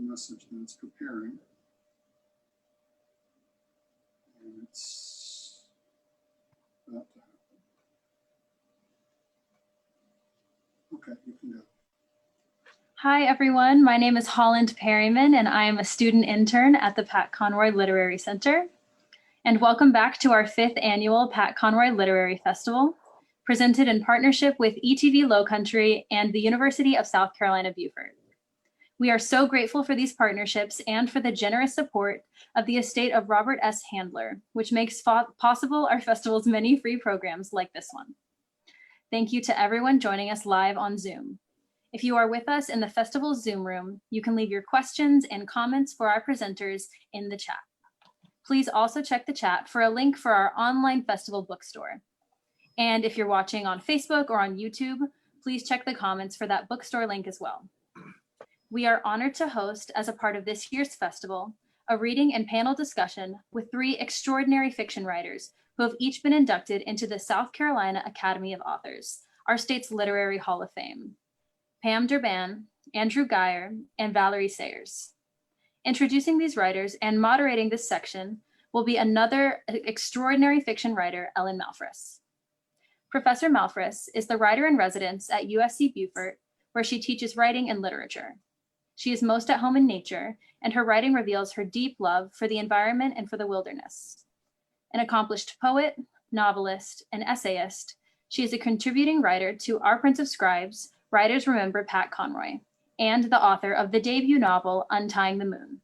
Message that's preparing. And it's about to happen. Okay, you can go. Hi, everyone. My name is Holland Perryman, and I am a student intern at the Pat Conroy Literary Center. And welcome back to our 5th annual Pat Conroy Literary Festival, presented in partnership with ETV Lowcountry and the University of South Carolina, Beaufort. We are so grateful for these partnerships and for the generous support of the estate of Robert S. Handler, which makes possible our festival's many free programs like this one. Thank you to everyone joining us live on Zoom. If you are with us in the festival's Zoom room, you can leave your questions and comments for our presenters in the chat. Please also check the chat for a link for our online festival bookstore. And if you're watching on Facebook or on YouTube, please check the comments for that bookstore link as well. We are honored to host, as a part of this year's festival, a reading and panel discussion with 3 extraordinary fiction writers who have each been inducted into the South Carolina Academy of Authors, our state's literary hall of fame. Pam Durban, Andrew Geyer, and Valerie Sayers. Introducing these writers and moderating this section will be another extraordinary fiction writer, Ellen Malphrus. Professor Malphrus is the writer in residence at USC Beaufort, where she teaches writing and literature. She is most at home in nature, and her writing reveals her deep love for the environment and for the wilderness. An accomplished poet, novelist, and essayist, she is a contributing writer to Our Prince of Scribes, Writers Remember Pat Conroy, and the author of the debut novel, Untying the Moon.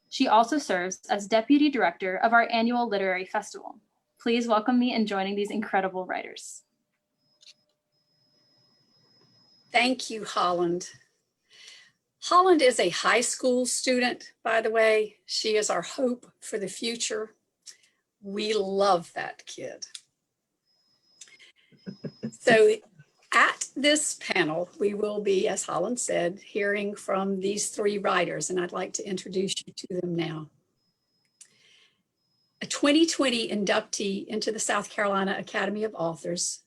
She also serves as Deputy Director of our annual literary festival. Please welcome me in joining these incredible writers. Thank you, Holland. Holland is a high school student, by the way. She is our hope for the future. We love that kid. So at this panel, we will be, as Holland said, hearing from these 3 writers, and I'd like to introduce you to them now. A 2020 inductee into the South Carolina Academy of Authors,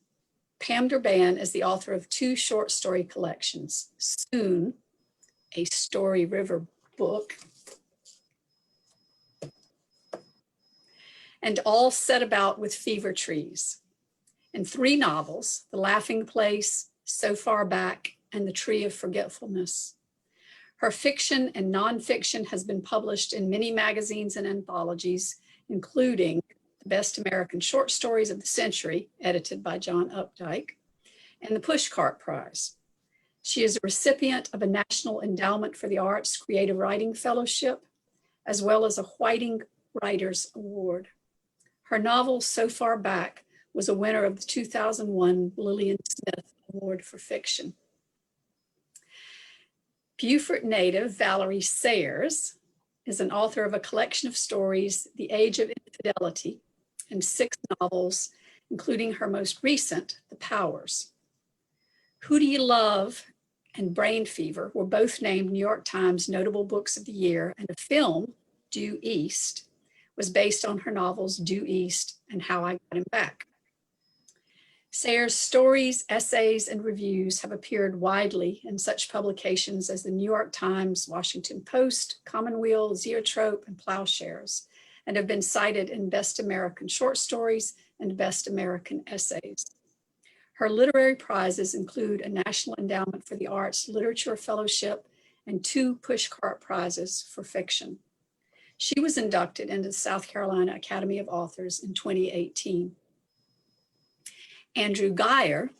Pam Durban is the author of 2 short story collections, Soon, a Story River book, and All Set About with Fever Trees, and 3 novels, The Laughing Place, So Far Back, and The Tree of Forgetfulness. Her fiction and nonfiction has been published in many magazines and anthologies, including The Best American Short Stories of the Century, edited by John Updike, and the Pushcart Prize. She is a recipient of a National Endowment for the Arts Creative Writing Fellowship, as well as a Whiting Writers Award. Her novel, So Far Back, was a winner of the 2001 Lillian Smith Award for Fiction. Beaufort native Valerie Sayers is an author of a collection of stories, The Age of Infidelity, and 6 novels, including her most recent, The Powers. Who Do You Love and Brain Fever were both named New York Times Notable Books of the Year, and a film, Due East, was based on her novels Due East and How I Got Him Back. Sayers' stories, essays, and reviews have appeared widely in such publications as the New York Times, Washington Post, Commonweal, Zoetrope, and Plowshares, and have been cited in Best American Short Stories and Best American Essays. Her literary prizes include a National Endowment for the Arts Literature Fellowship and 2 Pushcart Prizes for fiction. She was inducted into the South Carolina Academy of Authors in 2018. Andrew Geyer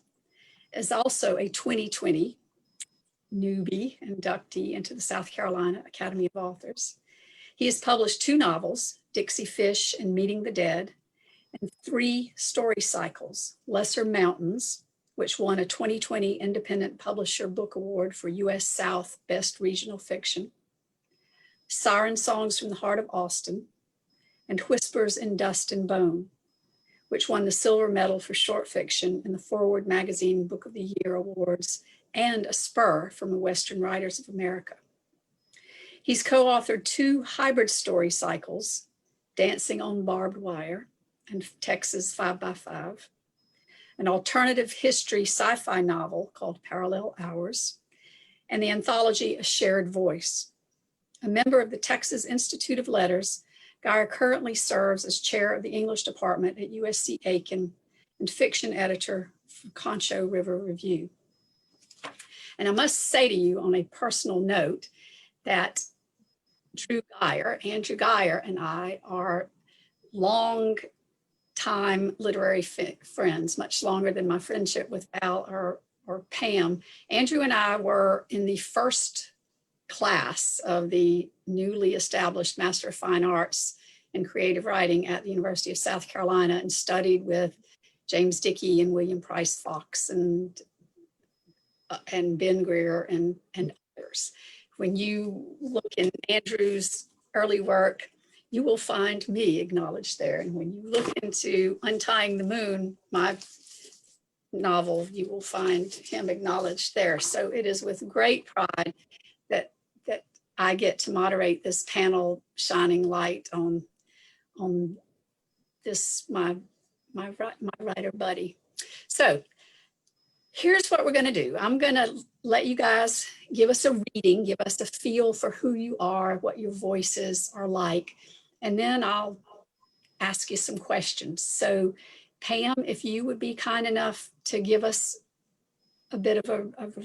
is also a 2020 newbie inductee into the South Carolina Academy of Authors. He has published 2 novels, Dixie Fish and Meeting the Dead, and 3 story cycles, Lesser Mountains, which won a 2020 Independent Publisher Book Award for U.S. South Best Regional Fiction, Siren Songs from the Heart of Austin, and Whispers in Dust and Bone, which won the Silver Medal for Short Fiction in the Forward Magazine Book of the Year Awards and a spur from the Western Writers of America. He's co-authored 2 hybrid story cycles, Dancing on Barbed Wire and Texas 5x5, an alternative history sci-fi novel called Parallel Hours, and the anthology A Shared Voice. A member of the Texas Institute of Letters, Geyer currently serves as chair of the English department at USC Aiken and fiction editor for Concho River Review. And I must say to you on a personal note that Andrew Geyer and I are long time literary friends, much longer than my friendship with Val or Pam. Andrew and I were in the first class of the newly established Master of Fine Arts in Creative Writing at the University of South Carolina and studied with James Dickey and William Price Fox and Ben Greer and others. When you look in Andrew's early work, you will find me acknowledged there. And when you look into Untying the Moon, my novel, you will find him acknowledged there. So it is with great pride that I get to moderate this panel, shining light on this, my writer buddy. So here's what we're going to do. I'm going to let you guys give us a reading, give us a feel for who you are, what your voices are like, and then I'll ask you some questions. So Pam, if you would be kind enough to give us a bit of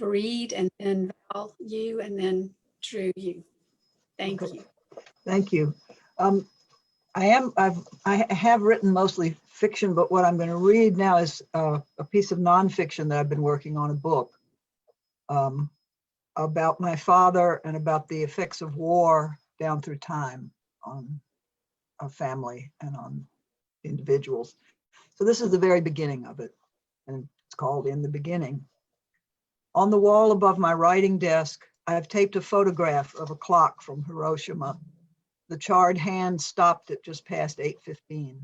a read, and then Val, you, and then Drew, you. Thank you. Thank you. I have written mostly fiction, but what I'm going to read now is a piece of nonfiction that I've been working on, a book about my father and about the effects of war down through time on a family and on individuals. So this is the very beginning of it, and it's called In the Beginning. On the wall above my writing desk, I have taped a photograph of a clock from Hiroshima. The charred hand stopped at just past 8:15.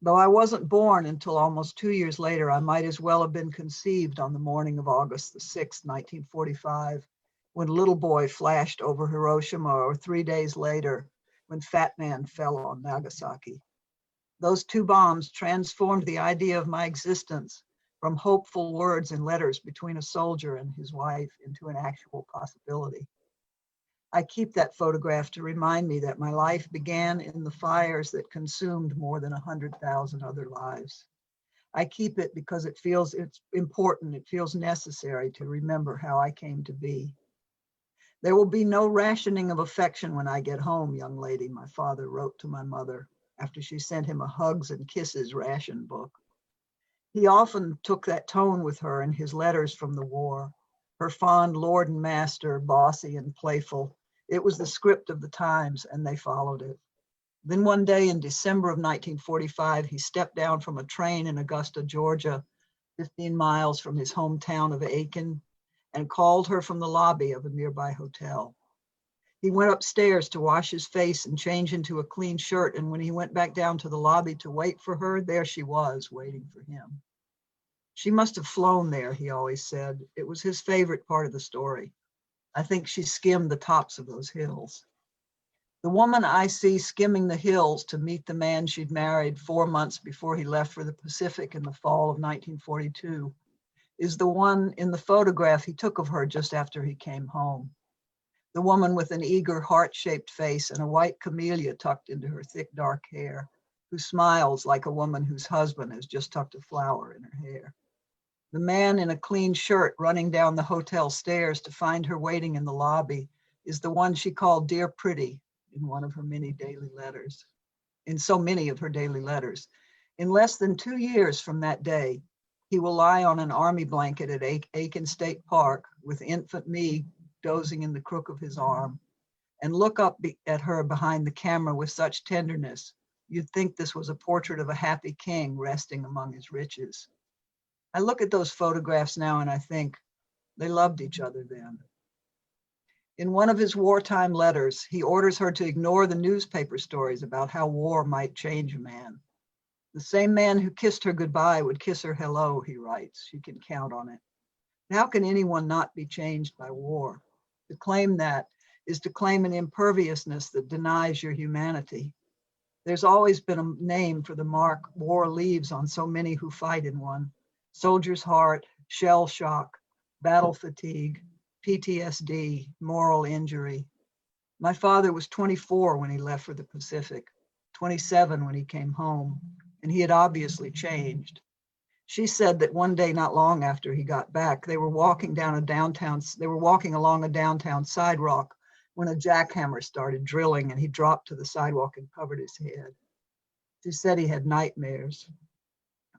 Though I wasn't born until almost 2 years later, I might as well have been conceived on the morning of August the 6th, 1945, when Little Boy flashed over Hiroshima, or 3 days later, when Fat Man fell on Nagasaki. Those 2 bombs transformed the idea of my existence from hopeful words and letters between a soldier and his wife into an actual possibility. I keep that photograph to remind me that my life began in the fires that consumed more than 100,000 other lives. I keep it because it's important, it feels necessary to remember how I came to be. There will be no rationing of affection when I get home, young lady, my father wrote to my mother after she sent him a hugs and kisses ration book. He often took that tone with her in his letters from the war, her fond lord and master, bossy and playful. It was the script of the times, and they followed it. Then one day in December of 1945, he stepped down from a train in Augusta, Georgia, 15 miles from his hometown of Aiken, and called her from the lobby of a nearby hotel. He went upstairs to wash his face and change into a clean shirt, and when he went back down to the lobby to wait for her, there she was, waiting for him. She must have flown there, he always said. It was his favorite part of the story. I think she skimmed the tops of those hills. The woman I see skimming the hills to meet the man she'd married 4 months before he left for the Pacific in the fall of 1942 is the one in the photograph he took of her just after he came home. The woman with an eager heart-shaped face and a white camellia tucked into her thick dark hair, who smiles like a woman whose husband has just tucked a flower in her hair. The man in a clean shirt running down the hotel stairs to find her waiting in the lobby is the one she called Dear Pretty in one of her many daily letters, in so many of her daily letters. In less than 2 years from that day, he will lie on an army blanket at Aiken State Park with infant me dozing in the crook of his arm, and look up at her behind the camera with such tenderness, you'd think this was a portrait of a happy king resting among his riches. I look at those photographs now and I think they loved each other then. In one of his wartime letters, he orders her to ignore the newspaper stories about how war might change a man. The same man who kissed her goodbye would kiss her hello, he writes. She can count on it. How can anyone not be changed by war? To claim that is to claim an imperviousness that denies your humanity. There's always been a name for the mark war leaves on so many who fight in one: soldier's heart, shell shock, battle fatigue, PTSD, moral injury. My father was 24 when he left for the Pacific, 27 when he came home, and he had obviously changed. She said that one day not long after he got back, they were walking along a downtown sidewalk when a jackhammer started drilling and he dropped to the sidewalk and covered his head. She said he had nightmares.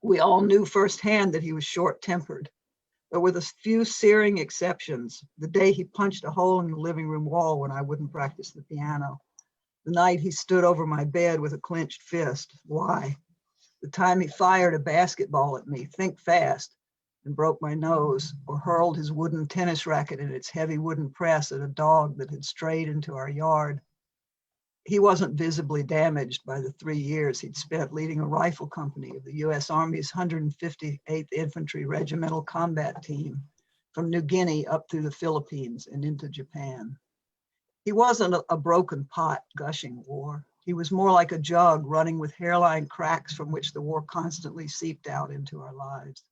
We all knew firsthand that he was short-tempered, but with a few searing exceptions, the day he punched a hole in the living room wall when I wouldn't practice the piano, the night he stood over my bed with a clenched fist, why? The time he fired a basketball at me, think fast, and broke my nose, or hurled his wooden tennis racket in its heavy wooden press at a dog that had strayed into our yard. He wasn't visibly damaged by the 3 years he'd spent leading a rifle company of the U.S. Army's 158th Infantry Regimental Combat Team from New Guinea up through the Philippines and into Japan. He wasn't a broken pot gushing war. He was more like a jug running with hairline cracks from which the war constantly seeped out into our lives.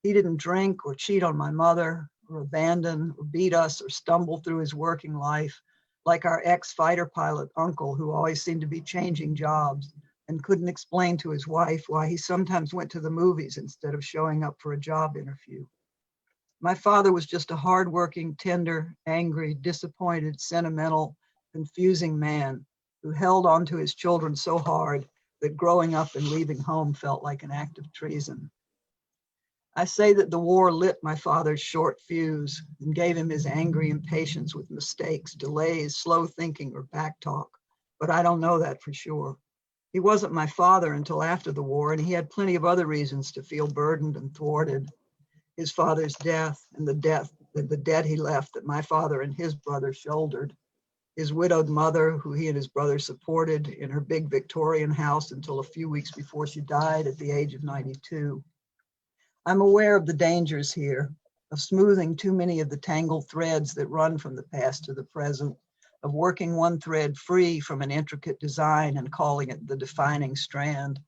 He didn't drink or cheat on my mother or abandon or beat us or stumble through his working life like our ex-fighter pilot uncle who always seemed to be changing jobs and couldn't explain to his wife why he sometimes went to the movies instead of showing up for a job interview. My father was just a hardworking, tender, angry, disappointed, sentimental, confusing man who held on to his children so hard that growing up and leaving home felt like an act of treason. I say that the war lit my father's short fuse and gave him his angry impatience with mistakes, delays, slow thinking, or backtalk, but I don't know that for sure. He wasn't my father until after the war, and he had plenty of other reasons to feel burdened and thwarted. His father's death and the debt he left that my father and his brother shouldered. His widowed mother, who he and his brother supported in her big Victorian house until a few weeks before she died at the age of 92. I'm aware of the dangers here, of smoothing too many of the tangled threads that run from the past to the present, of working one thread free from an intricate design and calling it the defining strand.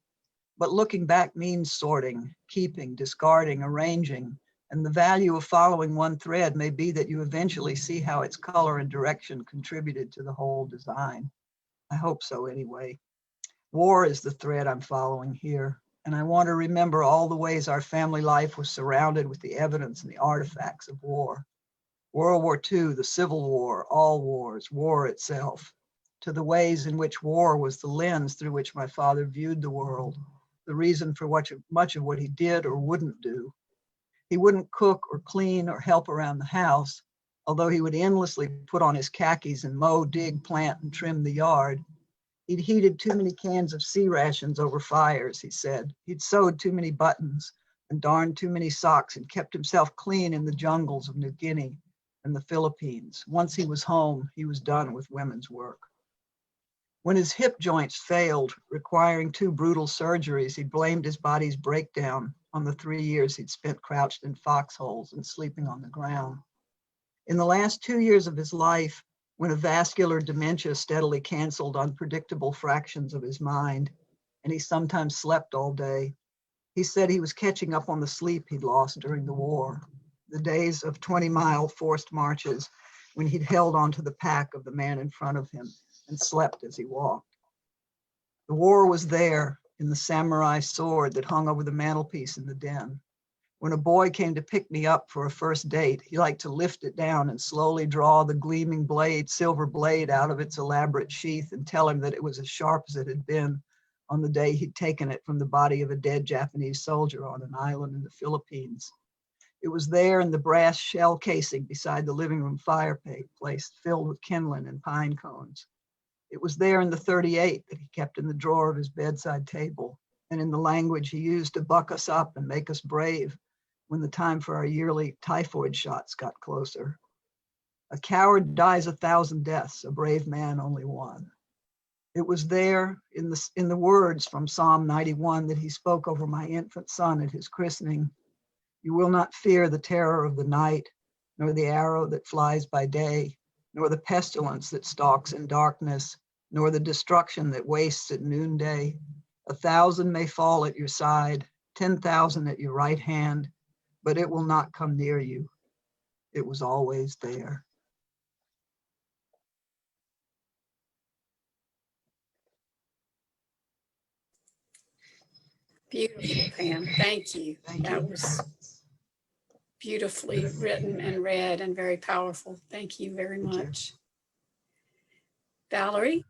But looking back means sorting, keeping, discarding, arranging, and the value of following one thread may be that you eventually see how its color and direction contributed to the whole design. I hope so anyway. War is the thread I'm following here, and I want to remember all the ways our family life was surrounded with the evidence and the artifacts of war. World War II, the Civil War, all wars, war itself, to the ways in which war was the lens through which my father viewed the world, the reason for much of what he did or wouldn't do. He wouldn't cook or clean or help around the house, although he would endlessly put on his khakis and mow, dig, plant, and trim the yard. He'd heated too many cans of sea rations over fires, he said. He'd sewed too many buttons and darned too many socks and kept himself clean in the jungles of New Guinea and the Philippines. Once he was home, he was done with women's work. When his hip joints failed, requiring 2 brutal surgeries, he blamed his body's breakdown on the 3 years he'd spent crouched in foxholes and sleeping on the ground. In the last 2 years of his life, when a vascular dementia steadily canceled unpredictable fractions of his mind, and he sometimes slept all day, he said he was catching up on the sleep he'd lost during the war, the days of 20-mile forced marches when he'd held onto the pack of the man in front of him and slept as he walked. The war was there in the samurai sword that hung over the mantelpiece in the den. When a boy came to pick me up for a first date, he liked to lift it down and slowly draw the gleaming blade, silver blade, out of its elaborate sheath and tell him that it was as sharp as it had been on the day he'd taken it from the body of a dead Japanese soldier on an island in the Philippines. It was there in the brass shell casing beside the living room fireplace filled with kindling and pine cones. It was there in the .38 that he kept in the drawer of his bedside table, and in the language he used to buck us up and make us brave when the time for our yearly typhoid shots got closer. A coward dies 1,000 deaths, a brave man only one. It was there in the words from Psalm 91 that he spoke over my infant son at his christening. You will not fear the terror of the night, nor the arrow that flies by day, nor the pestilence that stalks in darkness, nor the destruction that wastes at noonday. 1,000 may fall at your side, 10,000 at your right hand, but it will not come near you. It was always there. Beautiful, Pam. Thank you. Thank That you. was beautifully written and read and very powerful. Thank you very Thank you. much. Valerie?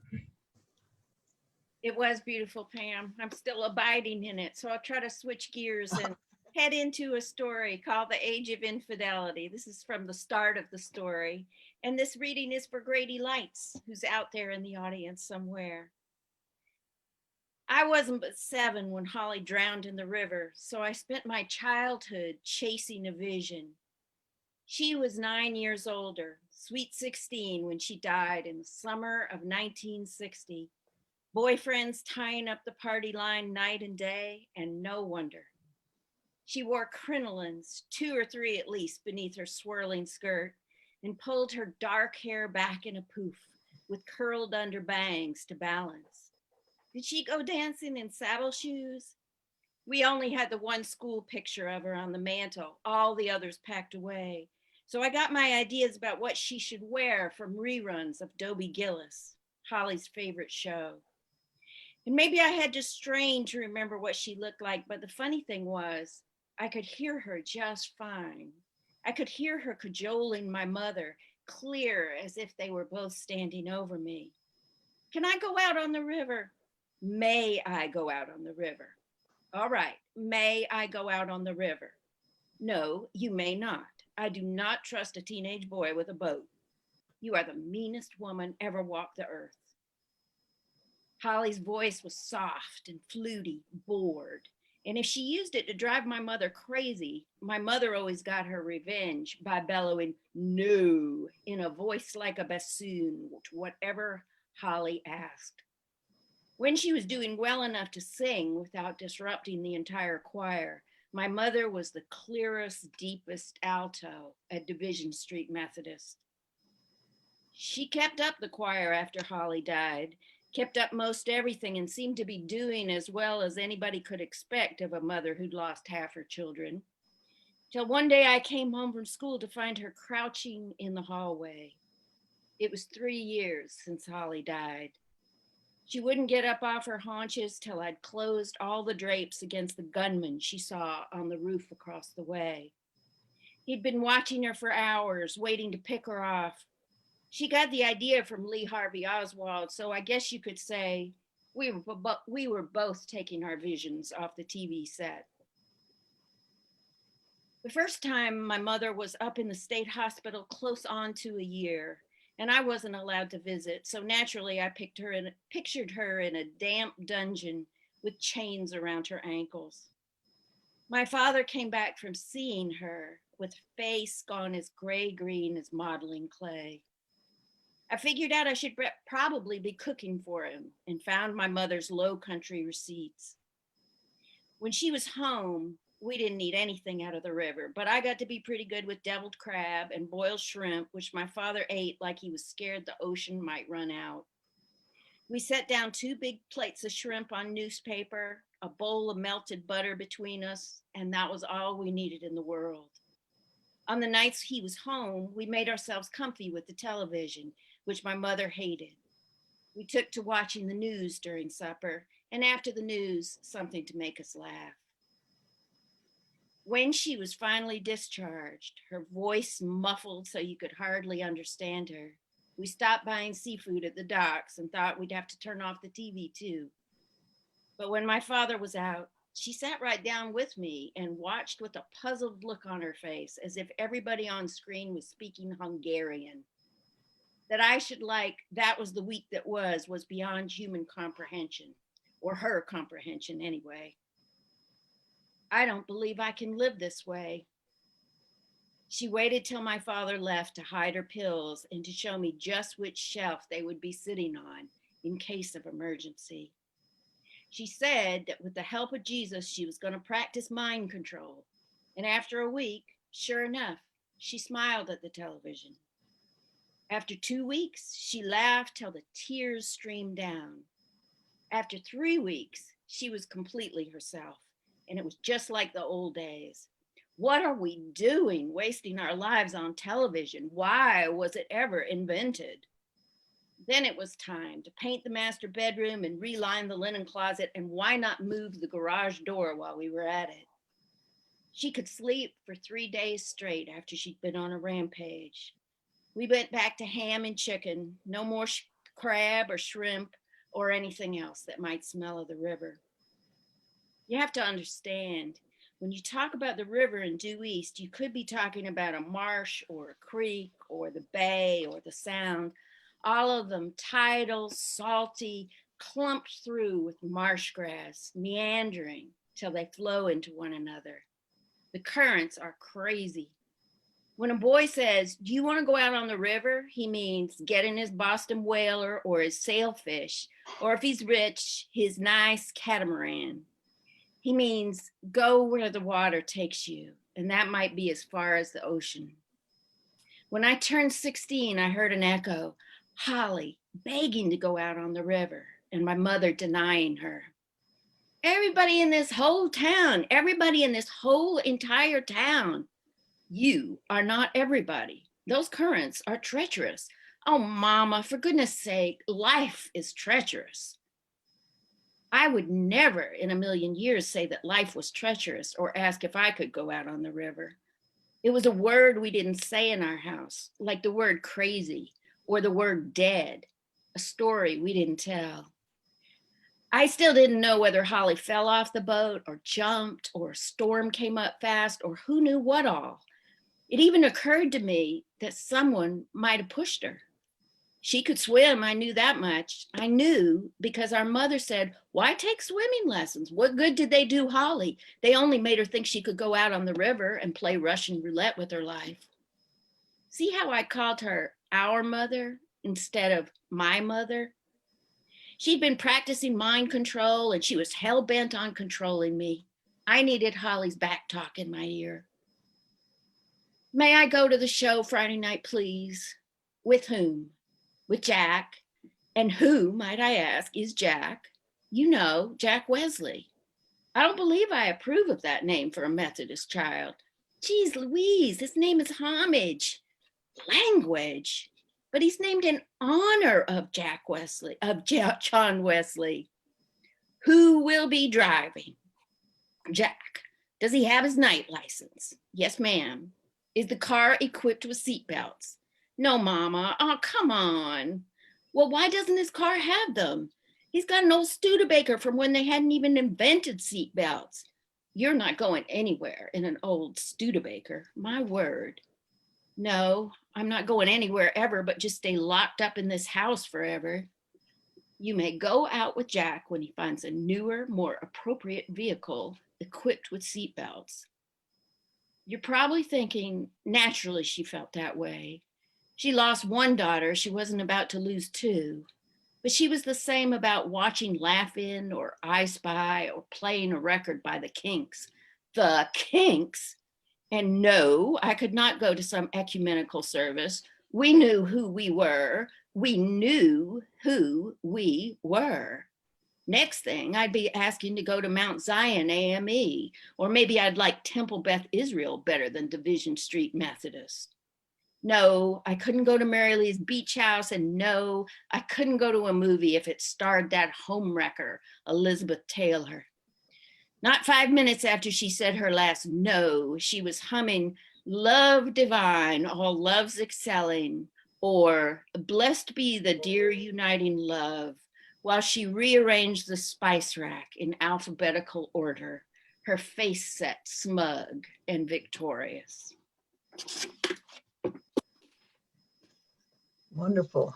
It was beautiful, Pam. I'm still abiding in it. So I'll try to switch gears and head into a story called The Age of Infidelity. This is from the start of the story. And this reading is for Grady Lights, who's out there in the audience somewhere. I wasn't but 7 when Holly drowned in the river, so I spent my childhood chasing a vision. She was 9 years older, sweet 16, when she died in the summer of 1960. Boyfriends tying up the party line night and day, and no wonder. She wore crinolines, 2 or 3 at least, beneath her swirling skirt, and pulled her dark hair back in a poof with curled under bangs to balance. Did she go dancing in saddle shoes? We only had the one school picture of her on the mantle, all the others packed away. So I got my ideas about what she should wear from reruns of Dobie Gillis, Holly's favorite show. And maybe I had to strain to remember what she looked like, but the funny thing was, I could hear her just fine. I could hear her cajoling my mother, clear as if they were both standing over me. Can I go out on the river? May I go out on the river? All right, may I go out on the river? No, you may not. I do not trust a teenage boy with a boat. You are the meanest woman ever walked the earth. Holly's voice was soft and fluty, bored. And if she used it to drive my mother crazy, my mother always got her revenge by bellowing, no, in a voice like a bassoon, to whatever Holly asked. When she was doing well enough to sing without disrupting the entire choir, my mother was the clearest, deepest alto at Division Street Methodist. She kept up the choir after Holly died, kept up most everything, and seemed to be doing as well as anybody could expect of a mother who'd lost half her children. Till one day I came home from school to find her crouching in the hallway. It was 3 years since Holly died. She wouldn't get up off her haunches till I'd closed all the drapes against the gunman she saw on the roof across the way. He'd been watching her for hours, waiting to pick her off. She got the idea from Lee Harvey Oswald, so I guess you could say we were both taking our visions off the TV set. The first time my mother was up in the state hospital close on to a year, and I wasn't allowed to visit, so naturally I pictured her in a damp dungeon with chains around her ankles. My father came back from seeing her with a face gone as gray-green as modeling clay. I figured out I should probably be cooking for him and found my mother's Lowcountry receipts. When she was home, we didn't eat anything out of the river, but I got to be pretty good with deviled crab and boiled shrimp, which my father ate like he was scared the ocean might run out. We set down 2 big plates of shrimp on newspaper, a bowl of melted butter between us, and that was all we needed in the world. On the nights he was home, we made ourselves comfy with the television, which my mother hated. We took to watching the news during supper, and after the news, something to make us laugh. When she was finally discharged, her voice muffled so you could hardly understand her, we stopped buying seafood at the docks and thought we'd have to turn off the TV too. But when my father was out, she sat right down with me and watched with a puzzled look on her face, as if everybody on screen was speaking Hungarian. That I should like that was the week that was beyond human comprehension, or her comprehension anyway. I don't believe I can live this way. She waited till my father left to hide her pills and to show me just which shelf they would be sitting on in case of emergency. She said that with the help of Jesus, she was going to practice mind control. And after a week, sure enough, she smiled at the television. After 2 weeks, she laughed till the tears streamed down. After 3 weeks, she was completely herself, and it was just like the old days. What are we doing, wasting our lives on television? Why was it ever invented? Then it was time to paint the master bedroom and reline the linen closet, and why not move the garage door while we were at it? She could sleep for 3 days straight after she'd been on a rampage. We went back to ham and chicken, no more crab or shrimp or anything else that might smell of the river. You have to understand, when you talk about the river in due east, you could be talking about a marsh or a creek or the bay or the sound, all of them tidal, salty, clumped through with marsh grass, meandering till they flow into one another. The currents are crazy. When a boy says, "Do you want to go out on the river?" he means get in his Boston whaler or his sailfish, or if he's rich, his nice catamaran. He means go where the water takes you, and that might be as far as the ocean. When I turned 16, I heard an echo, Holly begging to go out on the river, and my mother denying her. Everybody in this whole town, everybody in this whole entire town. You are not everybody. Those currents are treacherous. Oh, Mama, for goodness sake, life is treacherous. I would never in a million years say that life was treacherous or ask if I could go out on the river. It was a word we didn't say in our house, like the word crazy or the word dead, a story we didn't tell. I still didn't know whether Holly fell off the boat or jumped or a storm came up fast or who knew what all. It even occurred to me that someone might have pushed her. She could swim, I knew that much. I knew because our mother said, "Why take swimming lessons? What good did they do Holly? They only made her think she could go out on the river and play Russian roulette with her life." See how I called her our mother instead of my mother? She'd been practicing mind control and she was hell-bent on controlling me. I needed Holly's back talk in my ear. "May I go to the show Friday night, please?" "With whom?" "With Jack." "And who, might I ask, is Jack?" "You know, Jack Wesley." "I don't believe I approve of that name for a Methodist child." "Geez Louise, his name is Homage." "Language." "But he's named in honor of Jack Wesley, of John Wesley." "Who will be driving?" "Jack." "Does he have his night license?" "Yes, ma'am." "Is the car equipped with seatbelts?" "No, Mama." "Oh, come on." "Well, why doesn't his car have them?" "He's got an old Studebaker from when they hadn't even invented seatbelts." "You're not going anywhere in an old Studebaker, my word." "No, I'm not going anywhere ever, but just stay locked up in this house forever." "You may go out with Jack when he finds a newer, more appropriate vehicle equipped with seatbelts." You're probably thinking, naturally she felt that way. She lost one daughter, she wasn't about to lose two. But she was the same about watching Laugh-In or I Spy or playing a record by the Kinks. The Kinks? And no, I could not go to some ecumenical service. We knew who we were. We knew who we were. Next thing, I'd be asking to go to Mount Zion AME, or maybe I'd like Temple Beth Israel better than Division Street Methodist. No, I couldn't go to Mary Lee's Beach House, and no, I couldn't go to a movie if it starred that homewrecker, Elizabeth Taylor. Not 5 minutes after she said her last no, she was humming "Love Divine, All Loves Excelling," or "Blessed Be the Dear Uniting Love," while she rearranged the spice rack in alphabetical order, her face set smug and victorious. Wonderful.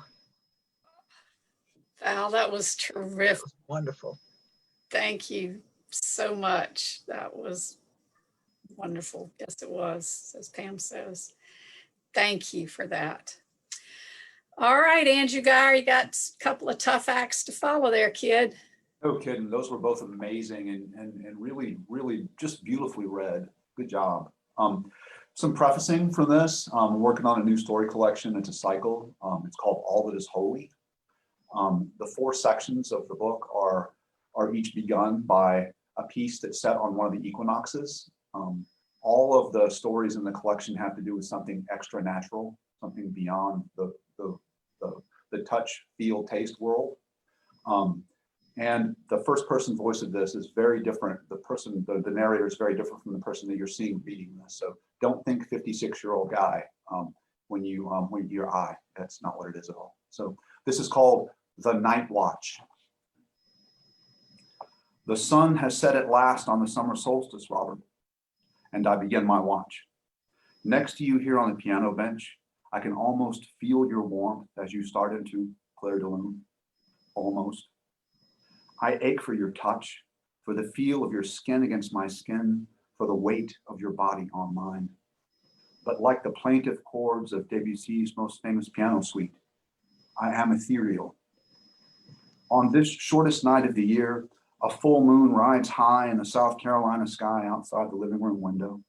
Val, that was terrific. Wonderful. Thank you so much. That was wonderful. Yes, it was, as Pam says. Thank you for that. All right, Andrew Geyer, you got a couple of tough acts to follow there, kid. No kidding. Those were both amazing and really, really just beautifully read. Good job. Some prefacing for this. I'm working on a new story collection. It's a cycle. It's called All That Is Holy. The 4 sections of the book are each begun by a piece that's set on one of the equinoxes. All of the stories in the collection have to do with something extra natural, something beyond the touch, feel, taste world. And the first person voice of this is very different. The narrator is very different from the person that you're seeing reading this. So don't think 56-year-old guy when you hear I. That's not what it is at all. So this is called The Night Watch. The sun has set at last on the summer solstice, Robert, and I begin my watch. Next to you here on the piano bench, I can almost feel your warmth as you start into Clair de Lune. Almost. I ache for your touch, for the feel of your skin against my skin, for the weight of your body on mine. But like the plaintive chords of Debussy's most famous piano suite, I am ethereal. On this shortest night of the year, a full moon rides high in the South Carolina sky outside the living room window.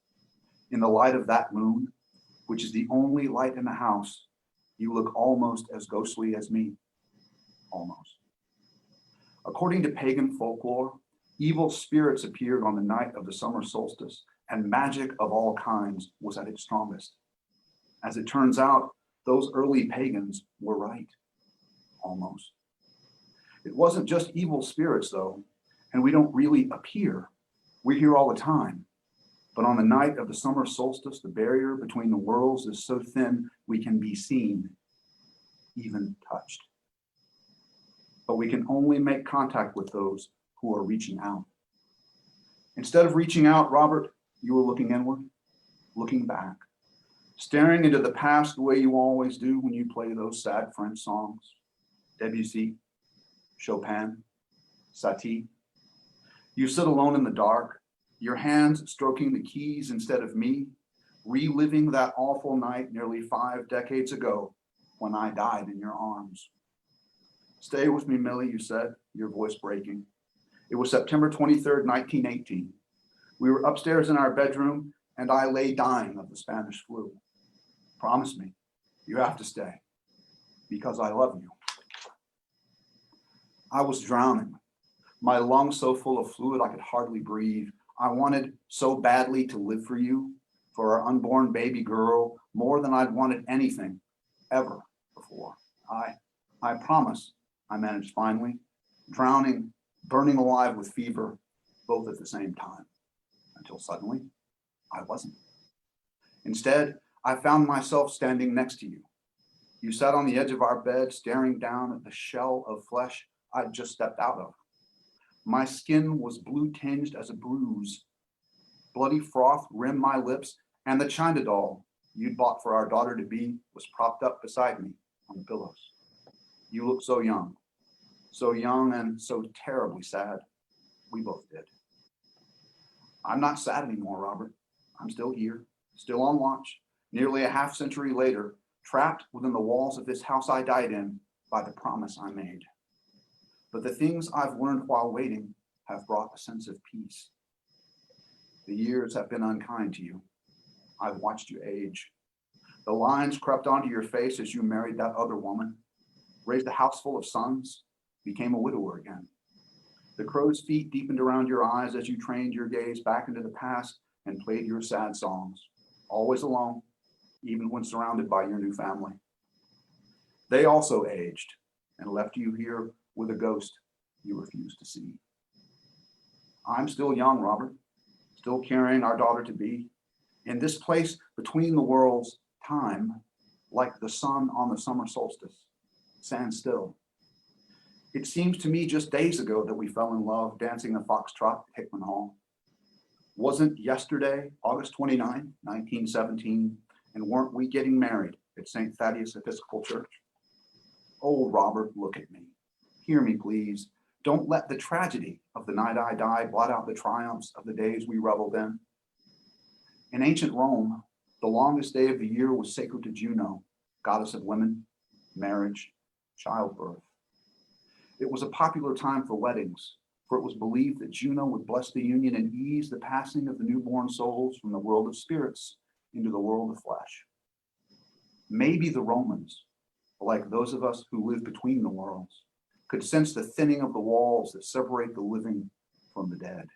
In the light of that moon, which is the only light in the house, you look almost as ghostly as me. Almost. According to pagan folklore, evil spirits appeared on the night of the summer solstice, and magic of all kinds was at its strongest. As it turns out, those early pagans were right. Almost. It wasn't just evil spirits, though, and we don't really appear. We're here all the time. But on the night of the summer solstice, the barrier between the worlds is so thin we can be seen, even touched. But we can only make contact with those who are reaching out. Instead of reaching out, Robert, you were looking inward, looking back, staring into the past the way you always do when you play those sad French songs. Debussy, Chopin, Satie. You sit alone in the dark, your hands stroking the keys instead of me, reliving that awful night nearly 5 decades ago when I died in your arms. Stay with me, Millie, you said, your voice breaking. It was September 23rd, 1918. We were upstairs in our bedroom, and I lay dying of the Spanish flu. Promise me, you have to stay, because I love you. I was drowning, my lungs so full of fluid I could hardly breathe. I wanted so badly to live for you, for our unborn baby girl, more than I'd wanted anything ever before. I promise, I managed finally, drowning, burning alive with fever, both at the same time, until suddenly I wasn't. Instead, I found myself standing next to you. You sat on the edge of our bed, staring down at the shell of flesh I'd just stepped out of. My skin was blue tinged as a bruise. Bloody froth rimmed my lips, and the China doll you'd bought for our daughter-to-be was propped up beside me on the pillows. You looked so young and so terribly sad. We both did. I'm not sad anymore, Robert. I'm still here, still on watch, nearly a half century later, trapped within the walls of this house I died in by the promise I made. But the things I've learned while waiting have brought a sense of peace. The years have been unkind to you. I've watched you age. The lines crept onto your face as you married that other woman, raised a house full of sons, became a widower again. The crow's feet deepened around your eyes as you trained your gaze back into the past and played your sad songs, always alone, even when surrounded by your new family. They also aged and left you here with a ghost you refused to see. I'm still young, Robert, still carrying our daughter-to-be. In this place between the worlds, time, like the sun on the summer solstice, stands still. It seems to me just days ago that we fell in love dancing the foxtrot at Hickman Hall. Wasn't yesterday, August 29, 1917, and weren't we getting married at St. Thaddeus Episcopal Church? Oh, Robert, look at me. Hear me, please. Don't let the tragedy of the night I died blot out the triumphs of the days we reveled in. In ancient Rome, the longest day of the year was sacred to Juno, goddess of women, marriage, childbirth. It was a popular time for weddings, for it was believed that Juno would bless the union and ease the passing of the newborn souls from the world of spirits into the world of flesh. Maybe the Romans, like those of us who live between the worlds, could sense the thinning of the walls that separate the living from the dead.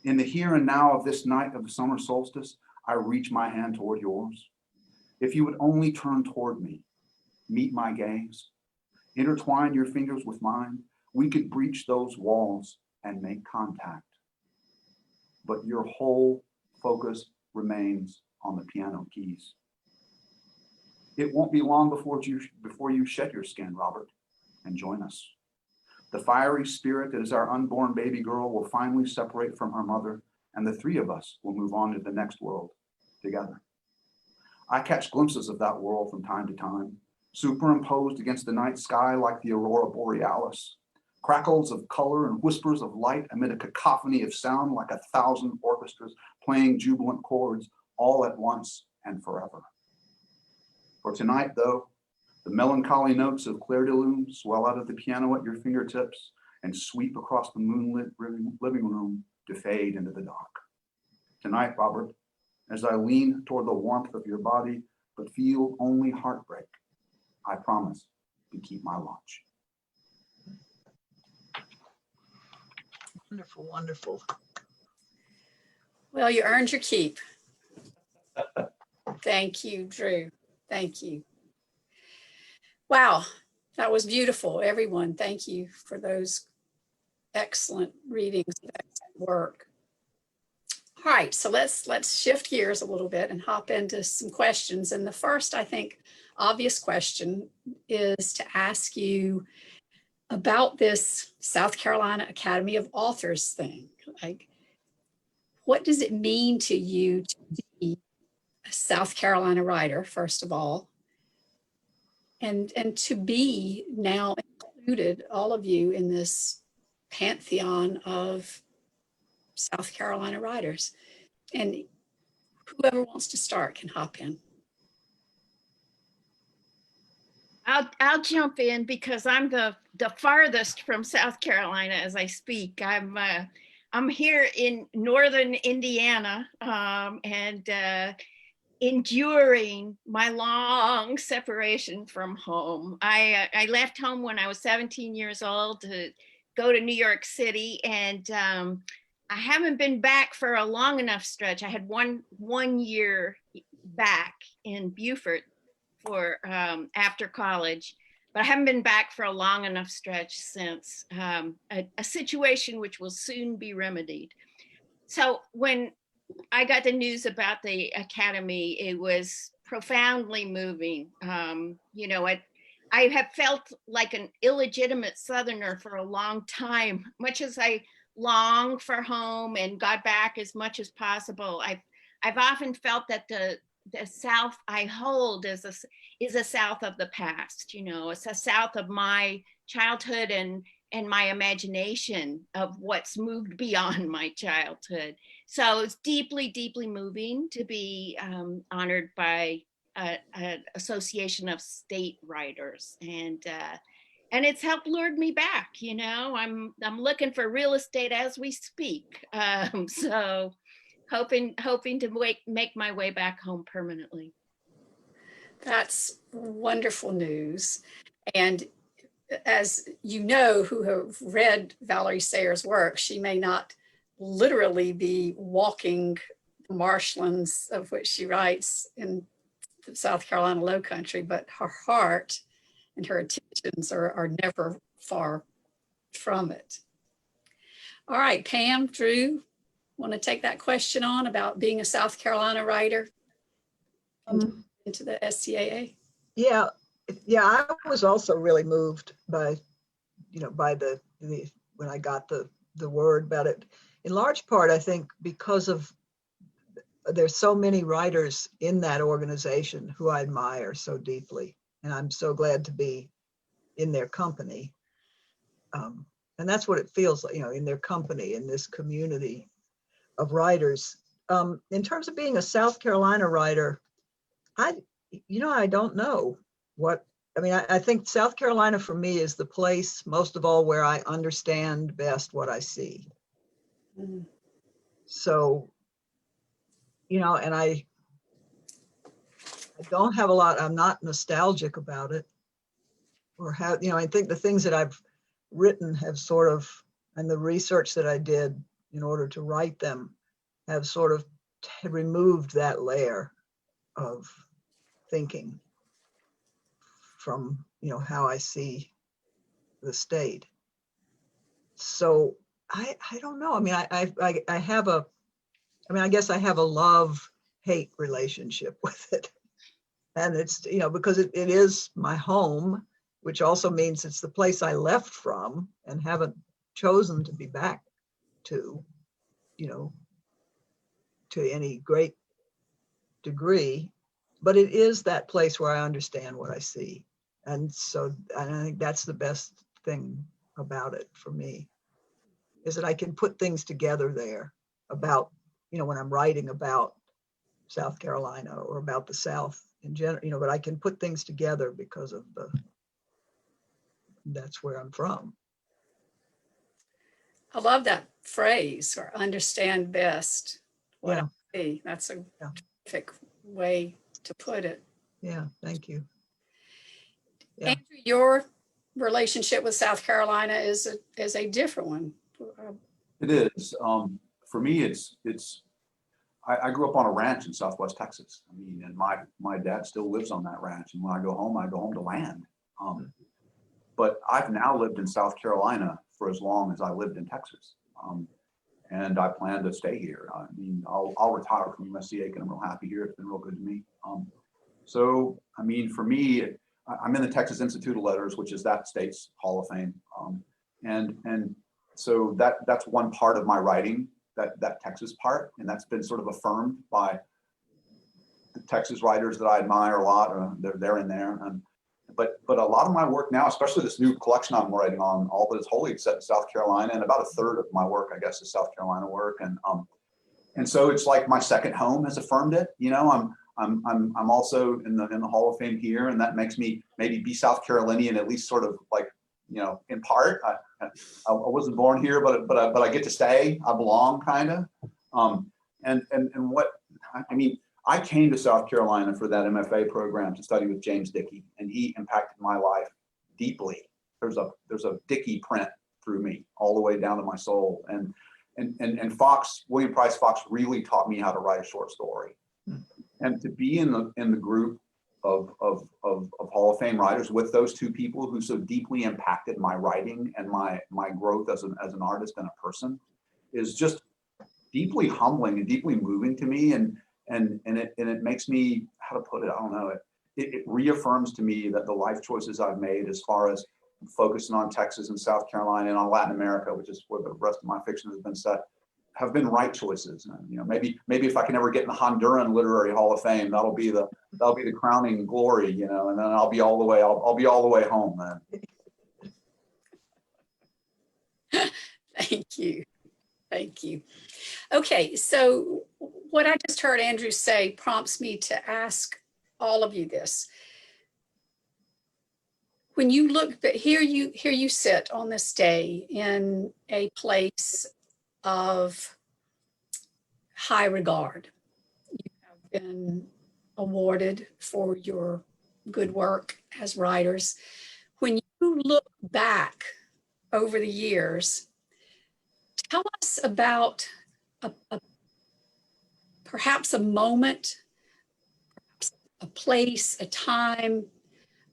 In the here and now of this night of the summer solstice, I reach my hand toward yours. If you would only turn toward me, meet my gaze, intertwine your fingers with mine, we could breach those walls and make contact. But your whole focus remains on the piano keys. It won't be long before you shed your skin, Robert, and join us. The fiery spirit that is our unborn baby girl will finally separate from her mother, and the three of us will move on to the next world together. I catch glimpses of that world from time to time, superimposed against the night sky like the aurora borealis, crackles of color and whispers of light amid a cacophony of sound like 1,000 orchestras playing jubilant chords all at once and forever. For tonight, though, the melancholy notes of Clair de Lune swell out of the piano at your fingertips and sweep across the moonlit living room to fade into the dark. Tonight, Robert, as I lean toward the warmth of your body, but feel only heartbreak, I promise to keep my watch. Wonderful, wonderful. Well, you earned your keep. Thank you, Drew. Thank you. Wow, that was beautiful. Everyone, thank you for those excellent readings, excellent work. All right, so let's shift gears a little bit and hop into some questions. And the first, I think, obvious question is to ask you about this South Carolina Academy of Authors thing. Like, what does it mean to you to be a South Carolina writer, first of all, and to be now included, all of you, in this pantheon of South Carolina writers? And whoever wants to start can hop in. I'll jump in because I'm the farthest from South Carolina as I speak. I'm here in northern Indiana and enduring my long separation from home. I left home when I was 17 years old to go to New York City, and I haven't been back for a long enough stretch. I had one year back in Beaufort for after college, but I haven't been back for a long enough stretch since, a situation which will soon be remedied. So when I got the news about the Academy, it was profoundly moving. You know, I have felt like an illegitimate Southerner for a long time, much as I long for home and got back as much as possible. I've often felt that the South I hold is a South of the past. You know, it's a South of my childhood and my imagination of what's moved beyond my childhood. So it's deeply, deeply moving to be honored by an association of state writers, and it's helped lured me back. You know, I'm looking for real estate as we speak. So hoping to make my way back home permanently. That's wonderful news. And as you know, who have read Valerie Sayers' work, she may not literally be walking the marshlands of which she writes in the South Carolina Lowcountry, but her heart and her attentions are never far from it. All right, Pam, Drew, want to take that question on about being a South Carolina writer into the SCAA? Yeah, I was also really moved by, by the when I got the word about it. In large part, I think because of there's so many writers in that organization who I admire so deeply, and I'm so glad to be in their company. And that's what it feels like, in their company, in this community of writers. In terms of being a South Carolina writer, I don't know what, I think South Carolina for me is the place, most of all, where I understand best what I see. So, and I don't have a lot, I'm not nostalgic about it, or have, I think the things that I've written have sort of, and the research that I did in order to write them have sort of removed that layer of thinking from, how I see the state. So I don't know. I mean, I have a, I guess I have a love-hate relationship with it. And it's, because it is my home, which also means it's the place I left from and haven't chosen to be back to, to any great degree. But it is that place where I understand what I see. And so I think that's the best thing about it for me, is that I can put things together there about, when I'm writing about South Carolina or about the South in general, but I can put things together because of that's where I'm from. I love that phrase, or understand best what Yeah. I see. That's a Yeah. terrific way to put it. Yeah, thank you. Yeah. Andrew, your relationship with South Carolina is a different one. It is. For me, I grew up on a ranch in Southwest Texas. I mean, and my dad still lives on that ranch. And when I go home to land. But I've now lived in South Carolina for as long as I lived in Texas. And I plan to stay here. I mean, I'll retire from USC and I'm real happy here. It's been real good to me. So, I mean, for me, I'm in the Texas Institute of Letters, which is that state's Hall of Fame. And so that's one part of my writing, that Texas part, and that's been sort of affirmed by the Texas writers that I admire a lot. They're in there. But a lot of my work now, especially this new collection I'm writing on, All That Is Holy, it's set in South Carolina, and about a third of my work, I guess, is South Carolina work. And so it's like my second home has affirmed it. I'm also in the Hall of Fame here, and that makes me maybe be South Carolinian, at least sort of like, in part. I wasn't born here, but I get to stay. I belong, kind of. And what I mean, I came to South Carolina for that MFA program to study with James Dickey, and he impacted my life deeply. There's a Dickey print through me all the way down to my soul. And William Price Fox really taught me how to write a short story. And to be in the group of Hall of Fame writers with those two people who so deeply impacted my writing and my growth as an artist and a person is just deeply humbling and deeply moving to me. And it makes me, how to put it, I don't know, it reaffirms to me that the life choices I've made as far as focusing on Texas and South Carolina and on Latin America, which is where the rest of my fiction has been set, have been right choices. And, maybe if I can ever get in the Honduran Literary Hall of Fame, that'll be the crowning glory, and then I'll be all the way home then. Thank you. Okay, so what I just heard Andrew say prompts me to ask all of you this. When you look, but here you sit on this day in a place of high regard. You have been awarded for your good work as writers. When you look back over the years, tell us about perhaps a moment, perhaps a place, a time,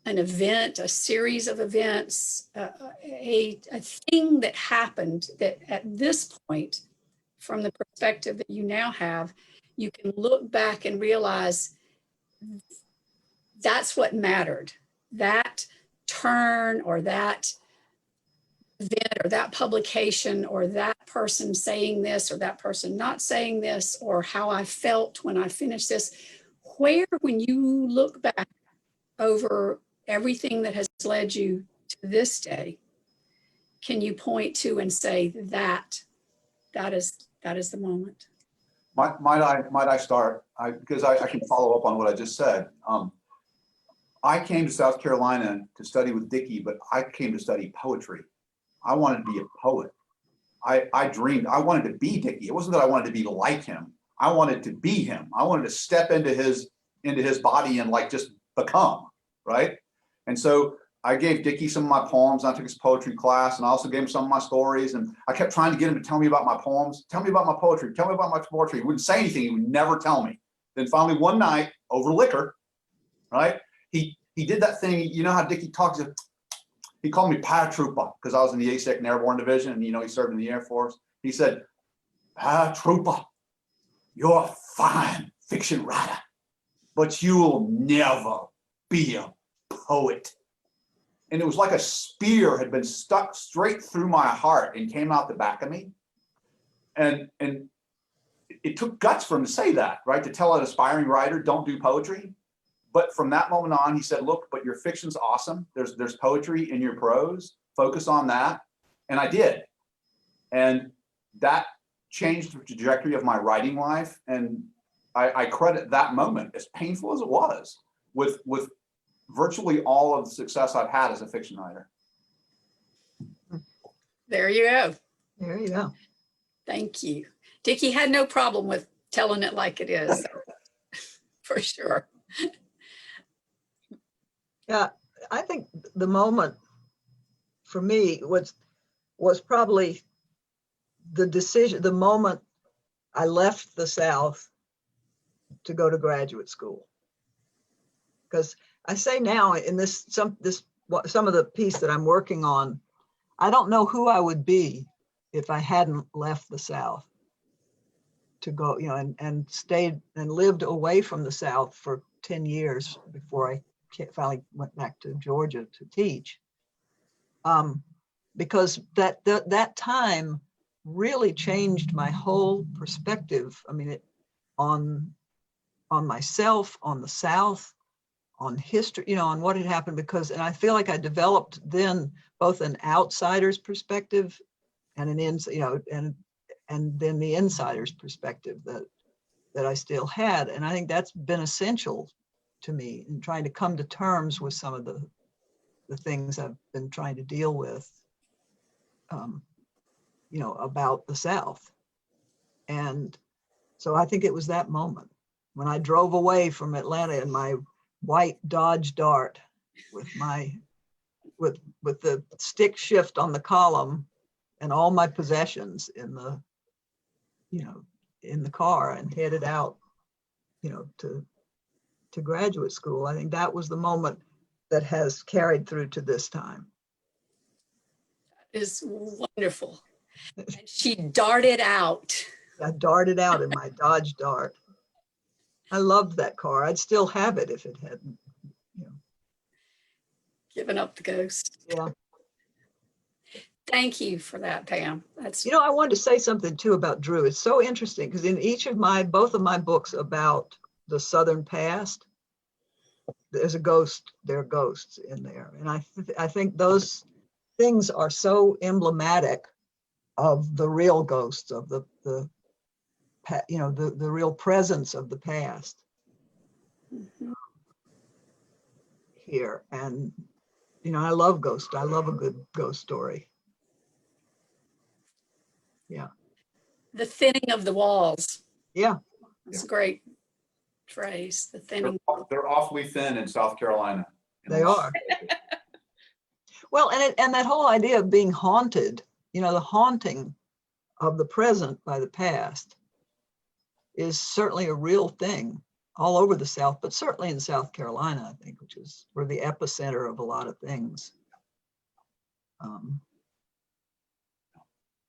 an event, a series of events, a thing that happened that at this point, from the perspective that you now have, you can look back and realize that's what mattered. That turn or that event or that publication or that person saying this or that person not saying this, or how I felt when I finished this. Where, when you look back over everything that has led you to this day, can you point to and say that is the moment? Might I start? Because I can follow up on what I just said. I came to South Carolina to study with Dickey, but I came to study poetry. I wanted to be a poet. I dreamed, I wanted to be Dickey. It wasn't that I wanted to be like him. I wanted to be him. I wanted to step into his body and like just become, right? And so I gave Dickie some of my poems. I took his poetry class, and I also gave him some of my stories. And I kept trying to get him to tell me about my poems, tell me about my poetry, tell me about my poetry. He wouldn't say anything. He would never tell me. Then finally one night over liquor, right? He did that thing. You know how Dickie talks? He called me paratrooper because I was in the 82nd Airborne Division, and he served in the Air Force. He said, "Paratrooper, you're a fine fiction writer, but you'll never be a poet." And it was like a spear had been stuck straight through my heart and came out the back of me. And it took guts for him to say that, right? To tell an aspiring writer, don't do poetry. But from that moment on, he said, look, but your fiction's awesome. There's poetry in your prose. Focus on that. And I did. And that changed the trajectory of my writing life. And I credit that moment, as painful as it was, with virtually all of the success I've had as a fiction writer. There you go. There you go. Thank you. Dickie had no problem with telling it like it is, for sure. Yeah, I think the moment for me was probably the decision, the moment I left the South to go to graduate school. Because I say now in some of the piece that I'm working on, I don't know who I would be if I hadn't left the South to go, and stayed and lived away from the South for 10 years before I finally went back to Georgia to teach. Because that time really changed my whole perspective. I mean, on myself, on the South, on history, on what had happened, and I feel like I developed then both an outsider's perspective and and then the insider's perspective that I still had. And I think that's been essential to me in trying to come to terms with some of the things I've been trying to deal with, about the South. And so I think it was that moment when I drove away from Atlanta in my white Dodge Dart with the stick shift on the column and all my possessions in the car, and headed out, to graduate school. I think that was the moment that has carried through to this time. Is wonderful. And she darted out. I darted out in my Dodge Dart. I loved that car. I'd still have it if it hadn't, Given up the ghost. Yeah. Thank you for that, Pam. That's I wanted to say something too about Drew. It's so interesting because in both of my books about the Southern past, there's a ghost. There are ghosts in there, and I think those things are so emblematic of the real ghosts of the real presence of the past here. And I love ghosts. I love a good ghost story. Yeah. the thinning of the walls. Yeah. That's a great phrase, the thinning. They're awfully thin in South Carolina. They are. Well, and that whole idea of being haunted, the haunting of the present by the past is certainly a real thing all over the South, but certainly in South Carolina, I think, which is where the epicenter of a lot of things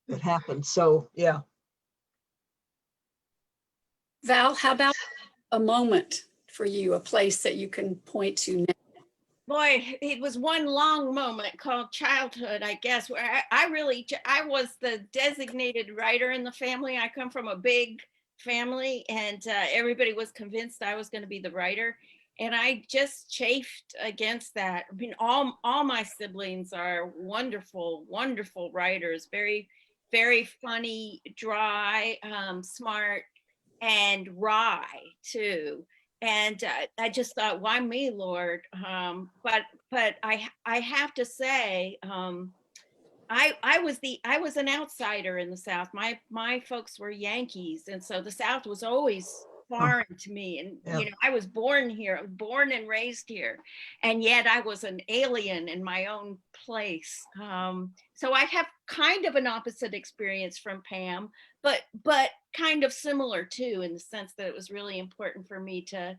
that happened. So, yeah. Val, how about a moment for you, a place that you can point to now? Boy, it was one long moment called childhood, I guess, where I was the designated writer in the family. I come from a big family, and everybody was convinced I was going to be the writer. And I just chafed against that. I mean, all my siblings are wonderful, wonderful writers, very, very funny, dry, smart, and wry too. And I just thought, why me, Lord? But I have to say, I was an outsider in the South. My folks were Yankees, and so the South was always foreign to me. And Yeah. I was born here, I was born and raised here, and yet I was an alien in my own place. So I have kind of an opposite experience from Pam, but kind of similar too, in the sense that it was really important for me to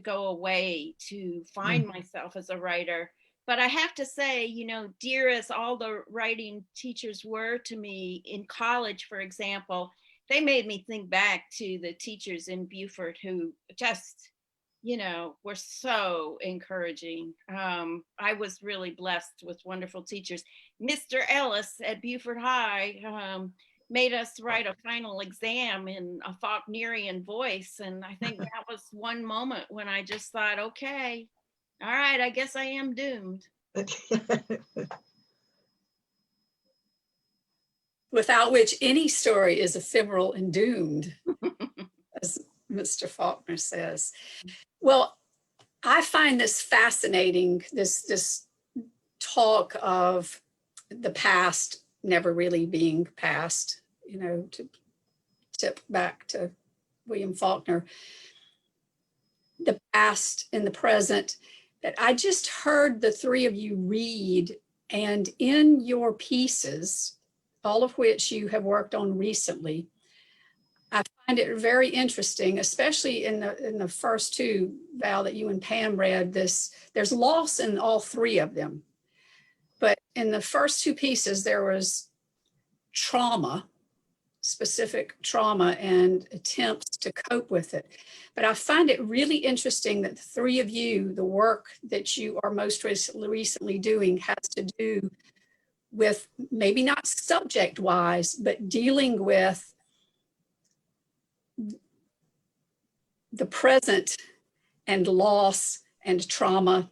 go away to find myself as a writer. But I have to say, dear as all the writing teachers were to me in college, for example, they made me think back to the teachers in Beaufort who just, were so encouraging. I was really blessed with wonderful teachers. Mr. Ellis at Beaufort High made us write a final exam in a Faulknerian voice. And I think that was one moment when I just thought, okay, all right, I guess I am doomed. Without which any story is ephemeral and doomed, as Mr. Faulkner says. Well, I find this fascinating, this talk of the past never really being past, to tip back to William Faulkner, the past and the present, that I just heard the three of you read, and in your pieces, all of which you have worked on recently, I find it very interesting, especially in the first two, Val, that you and Pam read. There's loss in all three of them. But in the first two pieces, there was trauma, specific trauma and attempts to cope with it. But I find it really interesting that the three of you, the work that you are most recently doing has to do with, maybe not subject-wise, but dealing with the present and loss and trauma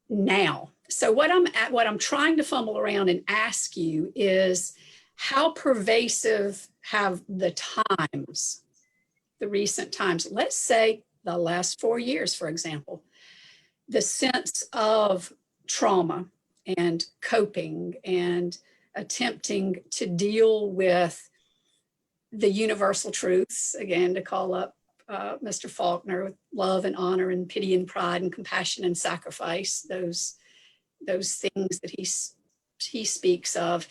now. So what I'm trying to fumble around and ask you is, how pervasive have the times, the recent times, let's say the last 4 years, for example, the sense of trauma and coping and attempting to deal with the universal truths, again, to call up Mr. Faulkner, with love and honor and pity and pride and compassion and sacrifice, those things that he speaks of.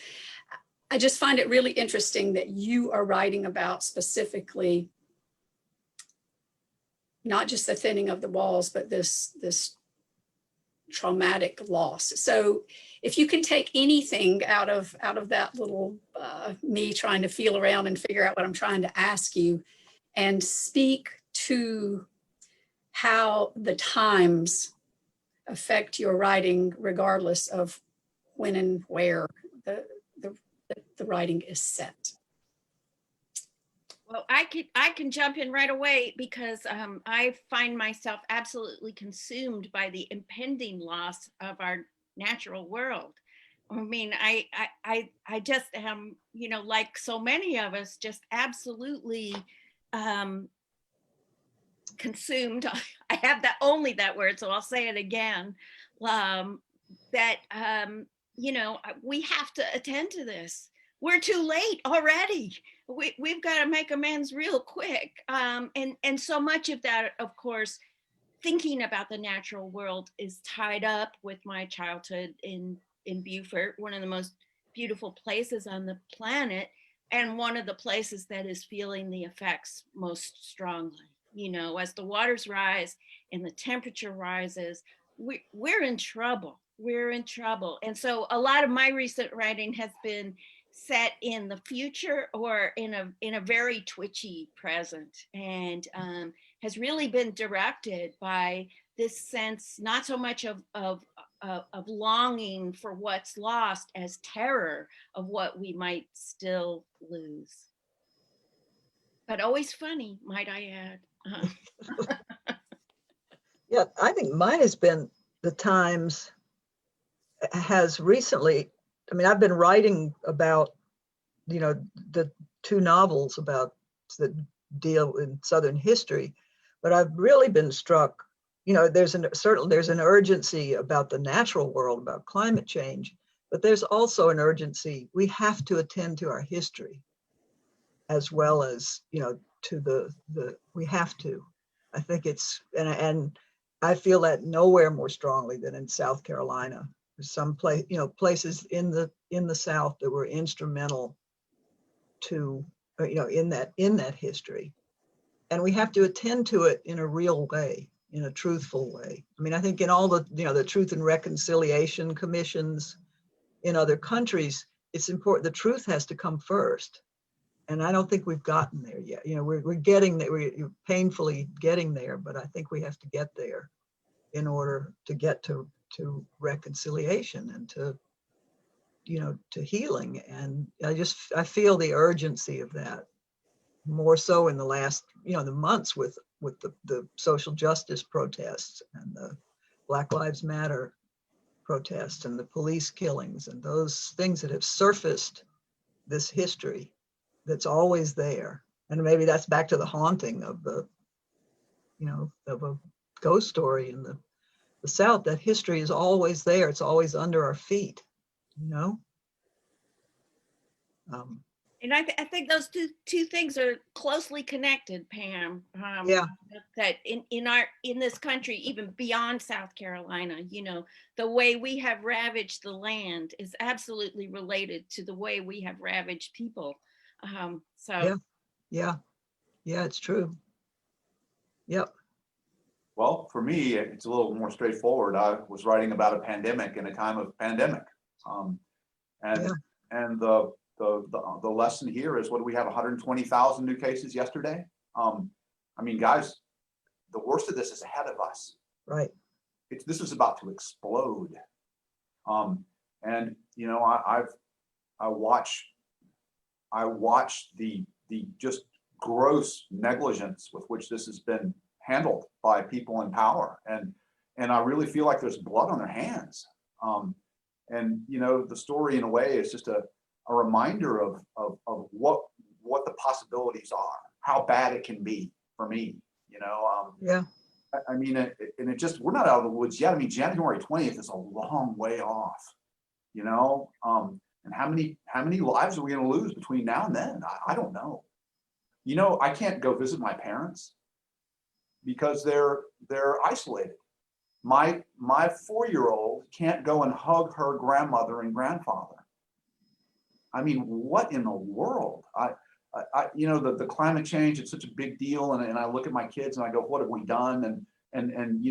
I just find it really interesting that you are writing about specifically not just the thinning of the walls, but this traumatic loss. So if you can take anything out of that little me trying to feel around and figure out what I'm trying to ask you, and speak to how the times affect your writing, regardless of when and where the writing is set. Well, I can jump in right away, because I find myself absolutely consumed by the impending loss of our natural world. I mean, I just am, like so many of us, just absolutely consumed. I have only that word, so I'll say it again. That we have to attend to this. We're too late already. We've got to make amends real quick. And so much of that, of course, thinking about the natural world is tied up with my childhood in Beaufort, one of the most beautiful places on the planet, and one of the places that is feeling the effects most strongly. As the waters rise and the temperature rises, we're in trouble. We're in trouble. And so a lot of my recent writing has been set in the future or in a very twitchy present, and has really been directed by this sense, not so much of longing for what's lost as terror of what we might still lose. But always funny, might I add. Yeah, I think mine has been the times has recently, I mean, I've been writing about, the two novels about that deal in Southern history, but I've really been struck, there's an urgency about the natural world, about climate change. But there's also an urgency. We have to attend to our history as well as, to we have to. I think it's, and I feel that nowhere more strongly than in South Carolina. There's some places in the South that were instrumental to, in that history. And we have to attend to it in a real way, in a truthful way. I mean, I think in all the Truth and Reconciliation commissions in other countries, it's important. The truth has to come first. And I don't think we've gotten there yet. We're getting there. We're painfully getting there, but I think we have to get there in order to get to reconciliation and to healing. And I feel the urgency of that more so in the last, the months with the social justice protests and the Black Lives Matter protests and the police killings and those things that have surfaced this history that's always there. And maybe that's back to the haunting of of a ghost story in the South. That history is always there. It's always under our feet, And I think those two things are closely connected, Pam. Yeah. That in this country, even beyond South Carolina, the way we have ravaged the land is absolutely related to the way we have ravaged people. Yeah, it's true. Yep. Well, for me, it's a little more straightforward. I was writing about a pandemic in a time of pandemic. And the lesson here is, what do we have, 120,000 new cases yesterday? I mean, guys, the worst of this is ahead of us. Right. This is about to explode. And I watch the just gross negligence with which this has been handled by people in power, and I really feel like there's blood on their hands. And the story in a way is just a reminder of what the possibilities are, how bad it can be for me. Yeah. I mean, and it just, we're not out of the woods yet. I mean, January 20th is a long way off. And how many lives are we going to lose between now and then? I don't know. I can't go visit my parents because they're isolated. My 4-year-old can't go and hug her grandmother and grandfather. I mean, what in the world? The climate change, it's such a big deal, and I look at my kids and I go, what have we done? And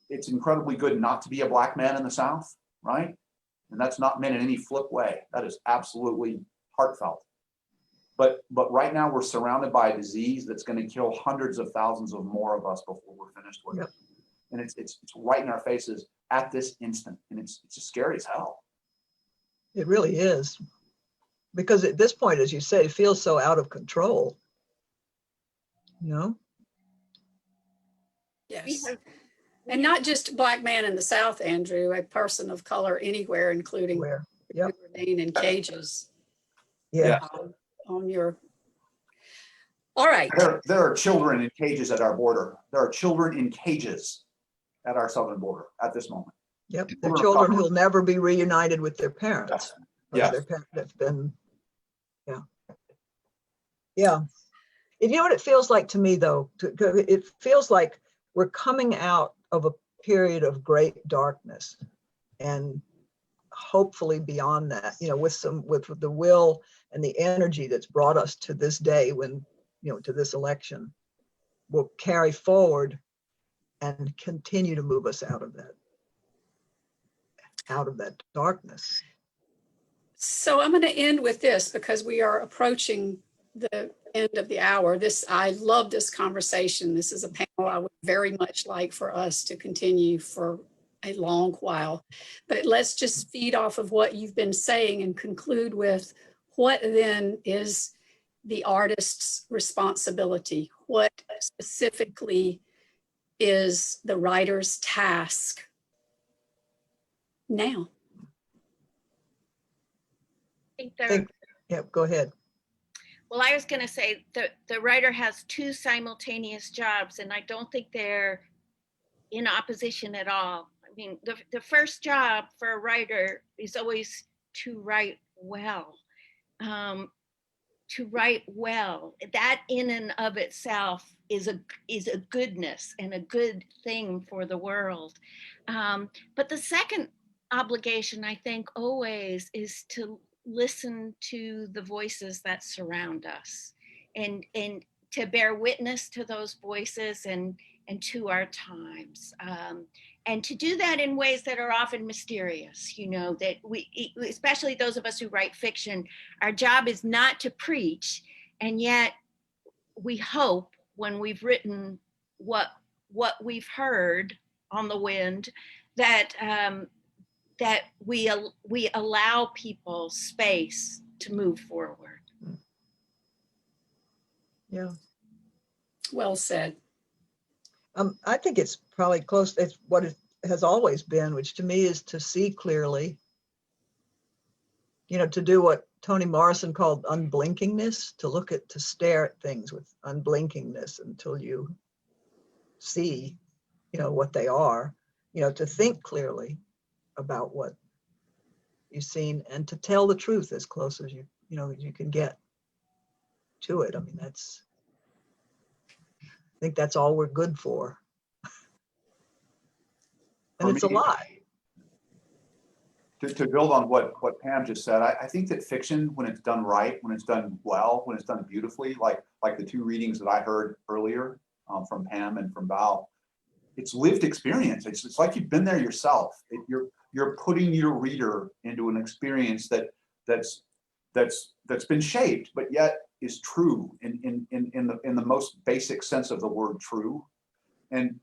it's incredibly good not to be a Black man in the South, right? And that's not meant in any flip way. That is absolutely heartfelt. But right now we're surrounded by a disease that's going to kill hundreds of thousands of more of us before we're finished with it. And it's right in our faces at this instant, and it's just scary as hell. It really is, because at this point, as you say, it feels so out of control. Yes. And not just Black man in the South, Andrew, a person of color anywhere, including Where? who Yep. remain in cages. Yeah. On your. All right. There are children in cages at our border. There are children in cages at our southern border at this moment. Yep. They're children who'll never be reunited with their parents. Yes. Their parents have been, yeah. Yeah. And you know what it feels like to me, though? It feels like we're coming out of a period of great darkness, and hopefully beyond that, with the will and the energy that's brought us to this day, when, to this election, will carry forward and continue to move us out of that darkness. So I'm going to end with this, because we are approaching the end of the hour. I love this conversation. This is a panel I would very much like for us to continue for a long while. But let's just feed off of what you've been saying and conclude with, what then is the artist's responsibility? What specifically is the writer's task now? Yep, go ahead. Well, I was going to say the writer has two simultaneous jobs, and I don't think they're in opposition at all. I mean, the first job for a writer is always to write well. To write well, that in and of itself is a goodness and a good thing for the world. But the second obligation, I think, always is to listen to the voices that surround us, and to bear witness to those voices and to our times. And to do that in ways that are often mysterious, that we, especially those of us who write fiction, our job is not to preach, and yet we hope when we've written what we've heard on the wind, that that we allow people space to move forward. Yeah. Well said. I think it's probably close. It's what it has always been, which to me is to see clearly, to do what Toni Morrison called unblinkingness, to stare at things with unblinkingness until you see, what they are, to think clearly about what you've seen, and to tell the truth as close as you can get to it. I mean, I think that's all we're good for. And For it's a me, lot. To build on what Pam just said, I think that fiction, when it's done right, when it's done well, when it's done beautifully, like the two readings that I heard earlier from Pam and from Val, it's lived experience. It's like you've been there yourself. You're putting your reader into an experience that's been shaped, but yet is true in the most basic sense of the word true. And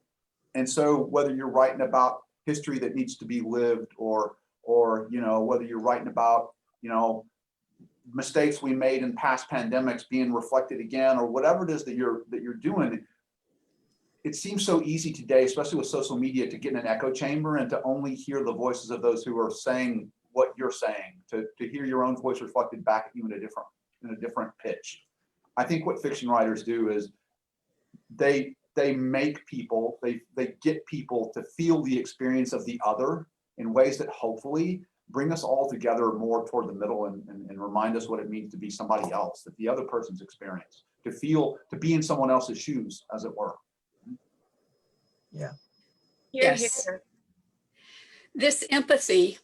so whether you're writing about history that needs to be lived, or whether you're writing about mistakes we made in past pandemics being reflected again, or whatever it is that you're doing, it seems so easy today, especially with social media, to get in an echo chamber and to only hear the voices of those who are saying what you're saying, to hear your own voice reflected back at you in a different pitch. I think what fiction writers do is they make people, they get people to feel the experience of the other in ways that hopefully bring us all together more toward the middle, and remind us what it means to be somebody else, that the other person's experience, to be in someone else's shoes, as it were. Yeah. Yes. This empathy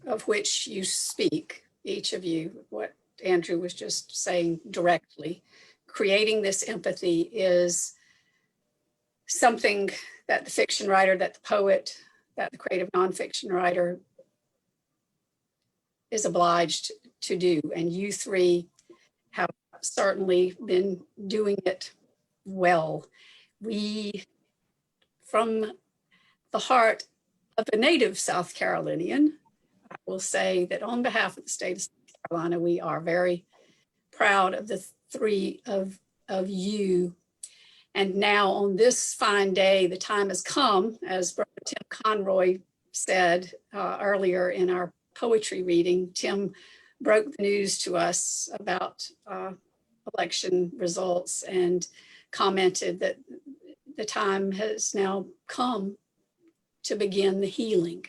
of which you speak, each of you, what Andrew was just saying directly, creating this empathy is something that the fiction writer, that the poet, that the creative nonfiction writer is obliged to do. And you three have certainly been doing it well. We, from the heart of a native South Carolinian, I will say that on behalf of the state of South Carolina, we are very proud of the three of you. And now on this fine day, the time has come, as Brother Tim Conroy said earlier in our poetry reading. Tim broke the news to us about election results and commented that the time has now come to begin the healing.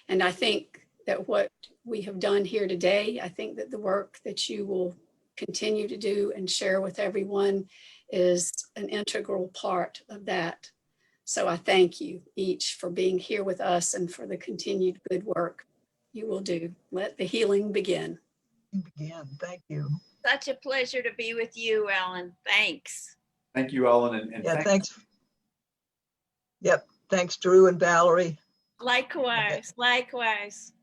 And I think that what we have done here today, I think that the work that you will continue to do and share with everyone is an integral part of that. So I thank you each for being here with us and for the continued good work you will do. Let the healing begin. Thank you. Such a pleasure to be with you, Ellen. Thanks. Thank you, Ellen. And Yeah, thanks. Yep. Thanks, Drew and Valerie. Likewise, likewise.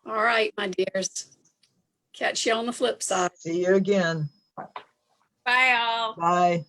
All right, my dears. Catch you on the flip side. See you again. Bye all. Bye.